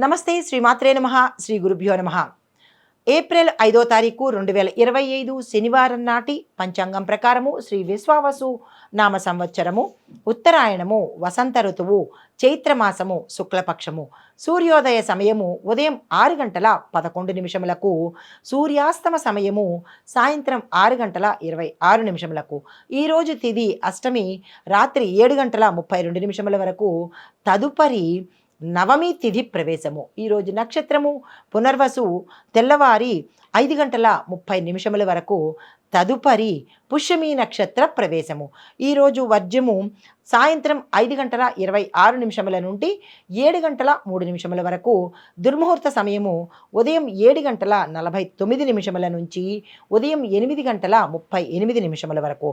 నమస్తే శ్రీమాత్రే నమః శ్రీ గురుభ్యో నమః. ఏప్రిల్ 5వ తారీఖు 2025 శనివారం నాటి పంచాంగం ప్రకారము శ్రీ విశ్వావసు నామ సంవత్సరము ఉత్తరాయణము వసంత ఋతువు చైత్రమాసము శుక్లపక్షము సూర్యోదయ సమయము ఉదయం 6 గంటల 11 నిమిషములకు, సూర్యాస్తమ సమయము సాయంత్రం 6 గంటల 26 నిమిషములకు. ఈరోజు తిథి అష్టమి రాత్రి 7 గంటల 32 నిమిషముల వరకు. తదుపరి నవమి తిథి ప్రవేశము. ఈరోజు నక్షత్రము పునర్వసు తెల్లవారి 5 గంటల 30 నిమిషముల వరకు. తదుపరి పుష్యమి నక్షత్ర ప్రవేశము. ఈరోజు వర్జము సాయంత్రం 5 గంటల 26 నిమిషముల నుండి 7 గంటల 3 నిమిషముల వరకు. దుర్ముహూర్త సమయము ఉదయం 7 గంటల 49 నిమిషముల నుంచి ఉదయం 8 గంటల 38 నిమిషముల వరకు.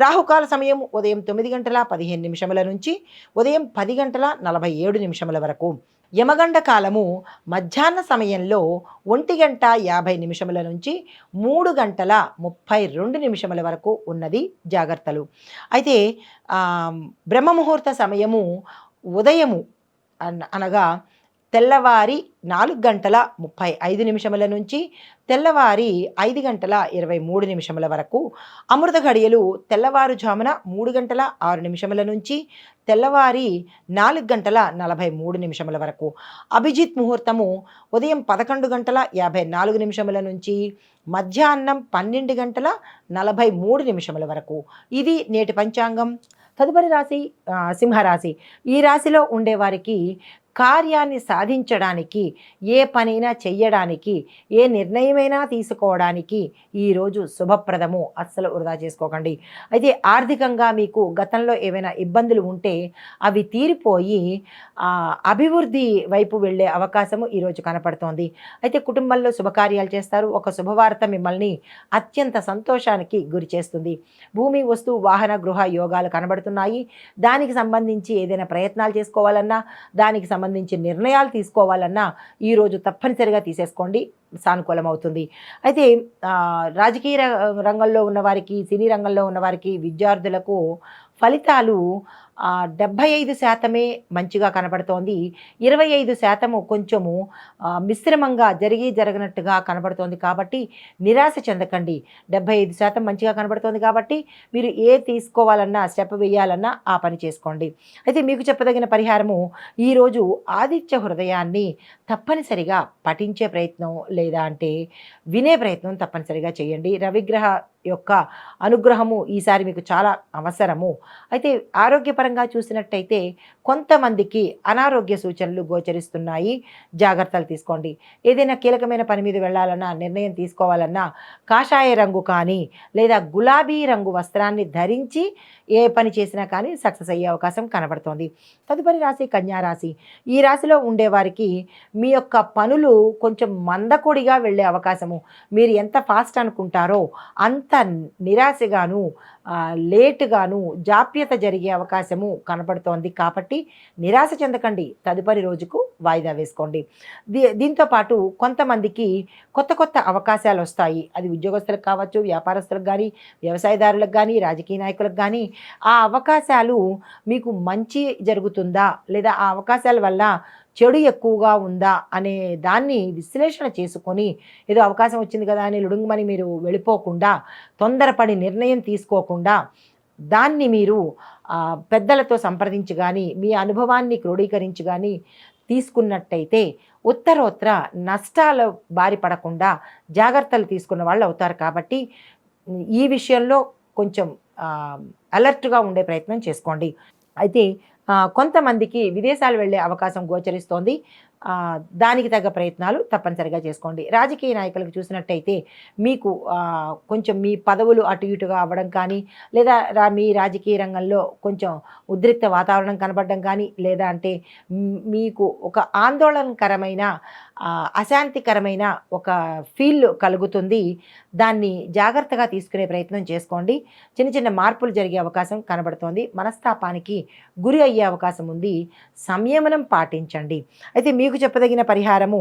రాహుకాల సమయం ఉదయం 9 గంటల 15 నిమిషముల నుంచి ఉదయం 10 గంటల 47 నిమిషముల వరకు. యమగండ కాలము మధ్యాహ్న సమయంలో 1 గంట 50 నిమిషముల నుంచి 3 గంటల 32 నిమిషముల వరకు ఉన్నది. జాగ్రత్తలు. అయితే బ్రహ్మముహూర్త సమయము ఉదయము అనగా తెల్లవారి 4 గంటల 35 నిమిషముల నుంచి తెల్లవారి 5 గంటల 23 నిమిషముల వరకు. అమృత ఘడియలు తెల్లవారుజామున 3 గంటల 6 నిమిషముల నుంచి తెల్లవారి 4 గంటల 43 నిమిషముల వరకు. అభిజిత్ ముహూర్తము ఉదయం 11 గంటల 54 నిమిషముల నుంచి మధ్యాహ్నం 12 గంటల 43 నిమిషముల వరకు. ఇది నేటి పంచాంగం. తదుపరి రాశి సింహరాశి. ఈ రాశిలో ఉండేవారికి కార్యాన్ని సాధించడానికి, ఏ పనైనా చెయ్యడానికి, ఏ నిర్ణయమైనా తీసుకోవడానికి ఈరోజు శుభప్రదము. అస్సలు వృధా చేసుకోకండి. అయితే ఆర్థికంగా మీకు గతంలో ఏవైనా ఇబ్బందులు ఉంటే అవి తీరిపోయి అభివృద్ధి వైపు వెళ్ళే అవకాశము ఈరోజు కనపడుతోంది. అయితే కుటుంబంలో శుభకార్యాలు చేస్తారు. ఒక శుభవార్త మిమ్మల్ని అత్యంత సంతోషానికి గురి చేస్తుంది. భూమి, వస్తు, వాహన, గృహ యోగాలు కనబడుతున్నాయి. దానికి సంబంధించి ఏదైనా ప్రయత్నాలు చేసుకోవాలన్నా, దానికి సంబంధించి నిర్ణయాలు తీసుకోవాలన్నా ఈరోజు తప్పనిసరిగా తీసేసుకోండి, సానుకూలం అవుతుంది. అయితే రాజకీయ రంగంలో ఉన్నవారికి, సినీ రంగంలో ఉన్నవారికి, విద్యార్థులకు ఫలితాలు 75% మంచిగా కనపడుతోంది. 25% కొంచెము మిశ్రమంగా జరగనట్టుగా కనబడుతోంది. కాబట్టి నిరాశ చెందకండి. 75% మంచిగా కనబడుతోంది కాబట్టి మీరు తీసుకోవాలన్నా, స్టెప్ వేయాలన్నా ఆ పని చేసుకోండి. అయితే మీకు చెప్పదగిన పరిహారము, ఈరోజు ఆదిత్య హృదయాన్ని తప్పనిసరిగా పఠించే ప్రయత్నం లేదా అంటే వినే ప్రయత్నం తప్పనిసరిగా చేయండి. రవిగ్రహ యొక్క అనుగ్రహము ఈసారి మీకు చాలా అవసరము. అయితే ఆరోగ్యపరంగా చూసినట్టయితే కొంతమందికి అనారోగ్య సూచనలు గోచరిస్తున్నాయి. జాగ్రత్తలు తీసుకోండి. ఏదైనా కీలకమైన పని మీద వెళ్ళాలన్నా, నిర్ణయం తీసుకోవాలన్నా కాషాయ రంగు కానీ లేదా గులాబీ రంగు వస్త్రాన్ని ధరించి ఏ పని చేసినా కానీ సక్సెస్ అయ్యే అవకాశం కనబడుతోంది. తదుపరి రాశి కన్యారాశి. ఈ రాశిలో ఉండేవారికి మీ యొక్క పనులు కొంచెం మందకొడిగా వెళ్ళే అవకాశము. మీరు ఎంత ఫాస్ట్ అనుకుంటారో అంత నిరాశగాను, లేటుగాను, జాప్యత జరిగే అవకాశము కనపడుతోంది. కాబట్టి నిరాశ చెందకండి. తదుపరి రోజుకు వాయిదా వేసుకోండి. దీంతోపాటు కొంతమందికి కొత్త కొత్త అవకాశాలు వస్తాయి. అది ఉద్యోగస్తులకు కావచ్చు, వ్యాపారస్తులకు కానీ, వ్యవసాయదారులకు కానీ, రాజకీయ నాయకులకు కానీ. ఆ అవకాశాలు మీకు మంచి జరుగుతుందా లేదా ఆ అవకాశాల వల్ల చెడు ఎక్కువగా ఉందా అనే దాన్ని విశ్లేషణ చేసుకొని, ఏదో అవకాశం వచ్చింది కదా అని లుడుంగమని మీరు వెళ్ళిపోకుండా, తొందరపడి నిర్ణయం తీసుకోకుండా దాన్ని మీరు పెద్దలతో సంప్రదించి కానీ, మీ అనుభవాన్ని క్రోడీకరించి కానీ తీసుకున్నట్టయితే ఉత్తరోత్తర నష్టాల బారి పడకుండా జాగ్రత్తలు తీసుకున్న వాళ్ళు అవుతారు. కాబట్టి ఈ విషయంలో కొంచెం అలర్ట్గా ఉండే ప్రయత్నం చేసుకోండి. అయితే కొంతమందికి విదేశాలు వెళ్ళే అవకాశం గోచరిస్తోంది. దానికి తగ్గ ప్రయత్నాలు తప్పనిసరిగా చేసుకోండి. రాజకీయ నాయకులకు చూసినట్టయితే మీకు కొంచెం మీ పదవులు అటు ఇటుగా అవ్వడం కానీ, లేదా మీ రాజకీయ రంగంలో కొంచెం ఉద్రిక్త వాతావరణం కనబడడం కానీ, లేదా అంటే మీకు ఒక ఆందోళనకరమైన, అశాంతికరమైన ఒక ఫీల్ కలుగుతుంది. దాన్ని జాగ్రత్తగా తీసుకునే ప్రయత్నం చేసుకోండి. చిన్న చిన్న మార్పులు జరిగే అవకాశం కనబడుతోంది. మనస్తాపానికి గురి అయ్యే అవకాశం ఉంది. సంయమనం పాటించండి. అయితే మీ మీకు చెప్పదగిన పరిహారము,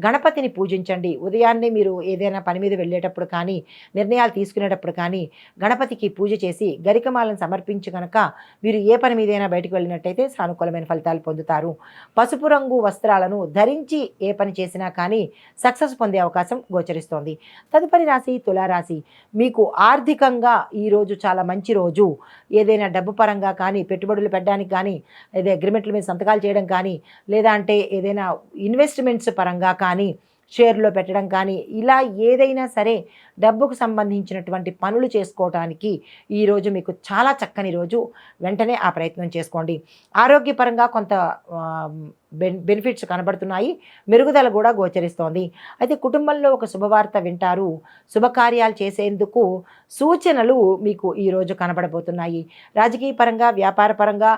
గణపతిని పూజించండి. ఉదయాన్నే మీరు ఏదైనా పని మీద వెళ్ళేటప్పుడు కానీ, నిర్ణయాలు తీసుకునేటప్పుడు కానీ గణపతికి పూజ చేసి గరికమాలను సమర్పించి కనుక మీరు ఏ పని మీదైనా బయటకు వెళ్ళినట్టయితే సానుకూలమైన ఫలితాలు పొందుతారు. పసుపు రంగు వస్త్రాలను ధరించి ఏ పని చేసినా కానీ సక్సెస్ పొందే అవకాశం గోచరిస్తోంది. తదుపరి రాశి తులారాశి. మీకు ఆర్థికంగా ఈరోజు చాలా మంచి రోజు. ఏదైనా డబ్బు పరంగా కానీ, పెట్టుబడులు పెట్టడానికి కానీ, ఏదైనా అగ్రిమెంట్ల మీద సంతకాలు చేయడం కానీ, లేదా అంటే ఏదైనా ఇన్వెస్ట్మెంట్స్ పరంగా కానీ, షేర్లో పెట్టడం కానీ, ఇలా ఏదైనా సరే డబ్బుకు సంబంధించినటువంటి పనులు చేసుకోవడానికి ఈరోజు మీకు చాలా చక్కని రోజు. వెంటనే ఆ ప్రయత్నం చేసుకోండి. ఆరోగ్యపరంగా కొంత బెనిఫిట్స్ కనబడుతున్నాయి, మెరుగుదల కూడా గోచరిస్తోంది. అయితే కుటుంబంలో ఒక శుభవార్త వింటారు. శుభకార్యాలు చేసేందుకు సూచనలు మీకు ఈరోజు కనబడబోతున్నాయి. రాజకీయ పరంగా, వ్యాపార పరంగా,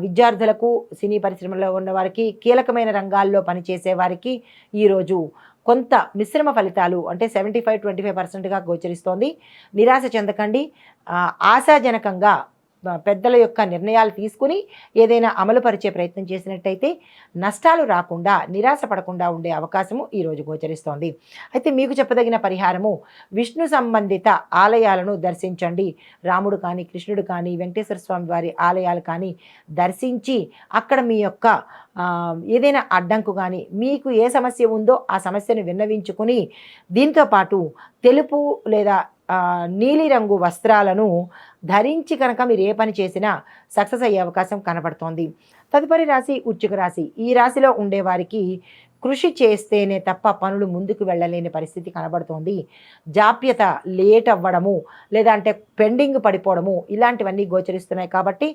విద్యార్థులకు, సినీ పరిశ్రమలో ఉన్నవారికి, కీలకమైన రంగాల్లో పనిచేసే వారికి ఈరోజు కొంత మిశ్రమ ఫలితాలు అంటే 75-25%గా గోచరిస్తోంది. నిరాశ చెందకండి. ఆశాజనకంగా పెద్దల యొక్క నిర్ణయాలు తీసుకుని ఏదైనా అమలు పరిచే ప్రయత్నం చేసినట్టయితే నష్టాలు రాకుండా, నిరాశ పడకుండా ఉండే అవకాశము ఈరోజు గోచరిస్తోంది. అయితే మీకు చెప్పదగిన పరిహారము, విష్ణు సంబంధిత ఆలయాలను దర్శించండి. రాముడు కానీ, కృష్ణుడు కానీ, వెంకటేశ్వర స్వామి వారి ఆలయాలు కానీ దర్శించి అక్కడ మీ యొక్క ఏదైనా అడ్డంకు కానీ, మీకు ఏ సమస్య ఉందో ఆ సమస్యను విన్నవించుకుని, దీంతోపాటు తెలుపు లేదా నీలిరంగు వస్త్రాలను ధరించి కనుక మీరు ఏ పని చేసినా సక్సెస్ అయ్యే అవకాశం కనబడుతోంది. తదుపరి రాశి వృశ్చిక రాశి. ఈ రాశిలో ఉండేవారికి కృషి చేస్తేనే తప్ప పనులు ముందుకు వెళ్ళలేని పరిస్థితి కనబడుతోంది. జాప్యత, లేట్ అవ్వడము, లేదా అంటే పెండింగ్ పడిపోవడము, ఇలాంటివన్నీ గోచరిస్తున్నాయి. కాబట్టి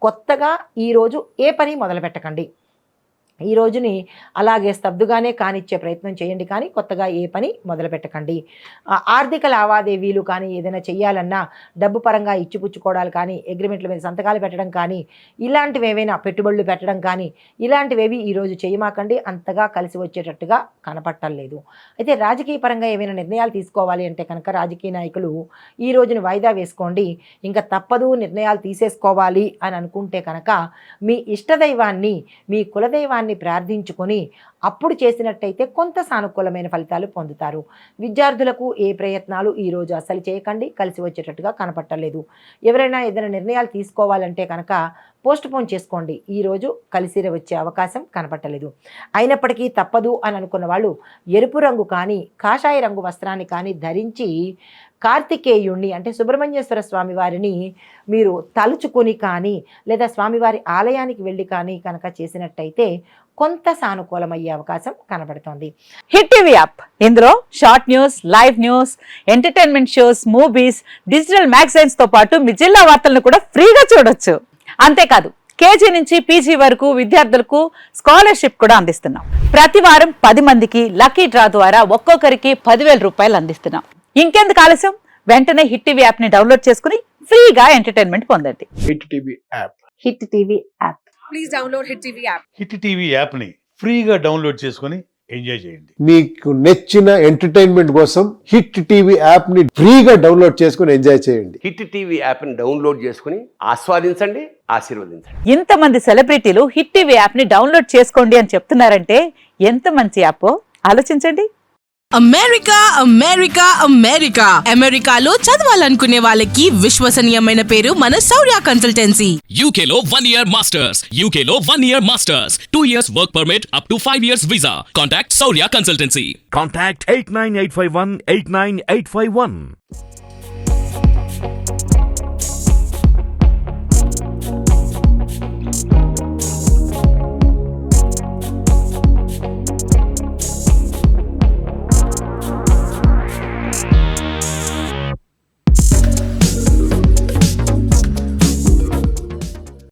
కొత్తగా ఈరోజు ఏ పని మొదలు పెట్టకండి. ఈ రోజుని అలాగే స్తబ్దుగానే కానిచ్చే ప్రయత్నం చేయండి, కానీ కొత్తగా ఏ పని మొదలు పెట్టకండి. ఆర్థిక లావాదేవీలు కానీ, ఏదైనా చెయ్యాలన్నా డబ్బు పరంగా ఇచ్చిపుచ్చుకోవడాలు కానీ, అగ్రిమెంట్ల మీద సంతకాలు పెట్టడం కానీ, ఇలాంటివి ఏవైనా పెట్టుబడులు పెట్టడం కానీ, ఇలాంటివేవి ఈరోజు చేయమాకండి. అంతగా కలిసి వచ్చేటట్టుగా కనపట్టలేదు. అయితే రాజకీయ పరంగా ఏమైనా నిర్ణయాలు తీసుకోవాలి అంటే కనుక రాజకీయ నాయకులు ఈ రోజుని వాయిదా వేసుకోండి. ఇంకా తప్పదు, నిర్ణయాలు తీసేసుకోవాలి అని అనుకుంటే కనుక మీ ఇష్టదైవాన్ని, మీ కులదైవాన్ని ప్రార్థించుకొని అప్పుడు చేసినట్టయితే కొంత సానుకూలమైన ఫలితాలు పొందుతారు. విద్యార్థులకు ఏ ప్రయత్నాలు ఈరోజు అసలు చేయకండి, కలిసి వచ్చేటట్టుగా కనపట్టలేదు. ఎవరైనా ఏదైనా నిర్ణయాలు తీసుకోవాలంటే కనుక పోస్ట్ పోన్ చేసుకోండి. ఈరోజు కలిసి వచ్చే అవకాశం కనపట్టలేదు. అయినప్పటికీ తప్పదు అని అనుకున్న వాళ్ళు ఎరుపు రంగు కానీ, కాషాయ రంగు వస్త్రాన్ని కానీ ధరించి కార్తికేయుణ్ణి అంటే సుబ్రహ్మణ్యేశ్వర స్వామి వారిని మీరు తలుచుకొని కానీ, లేదా స్వామివారి ఆలయానికి వెళ్ళి కానీ కనుక చేసినట్టయితే కొంత సానుకూలమయ్యే అవకాశం కనబడుతోంది. హిట్ టీవీ యాప్, ఇందులో short news, live news, entertainment shows, movies, digital magazines తో పాటు మీ జిల్లా వార్తలను కూడా ఫ్రీగా చూడొచ్చు. అంతేకాదు కేజీ నుంచి పీజీ వరకు విద్యార్థులకు స్కాలర్షిప్ కూడా అందిస్తున్నాం. ప్రతి వారం 10 మందికి లక్కీ డ్రా ద్వారా ఒక్కొక్కరికి 10,000 రూపాయలు అందిస్తున్నాం. ఇంకెందుకు ఆలస్యం, వెంటనే హిట్ టీవీ యాప్ ని డౌన్లోడ్ చేసుకుని ఫ్రీగా ఎంటర్టైన్మెంట్ పొందండి. Hit TV app. Hit TV app. Please download hit TV app. Hit TV app ని ఫ్రీగా డౌన్లోడ్ చేసుకుని ఎంజాయ్ చేయండి. మీకు నచ్చిన ఎంటర్టైన్మెంట్ కోసం హిట్ టీవీ యాప్ ని ఫ్రీగా డౌన్లోడ్ చేసుకుని ఎంజాయ్ చేయండి. హిట్ టీవీ యాప్ ని డౌన్లోడ్ చేసుకుని ఆస్వాదించండి, ఆశీర్వదించండి. ఇంతమంది సెలబ్రిటీలు హిట్ టీవీ యాప్ ని డౌన్లోడ్ చేసుకోండి అని చెప్తున్నారంటే ఎంత మంచి యాప్ ఆలోచించండి. అమెరికా అమెరికా అమెరికా అమెరికాలో చదవాలనుకునే వాళ్ళకి విశ్వసనీయమైన పేరు మన శౌర్య కన్సల్టెన్సీ. UK లో 1 year masters. UK లో 1 year masters. 2 years work permit up to 5 years visa. Contact Saurya Consultancy. Contact 89851 89851.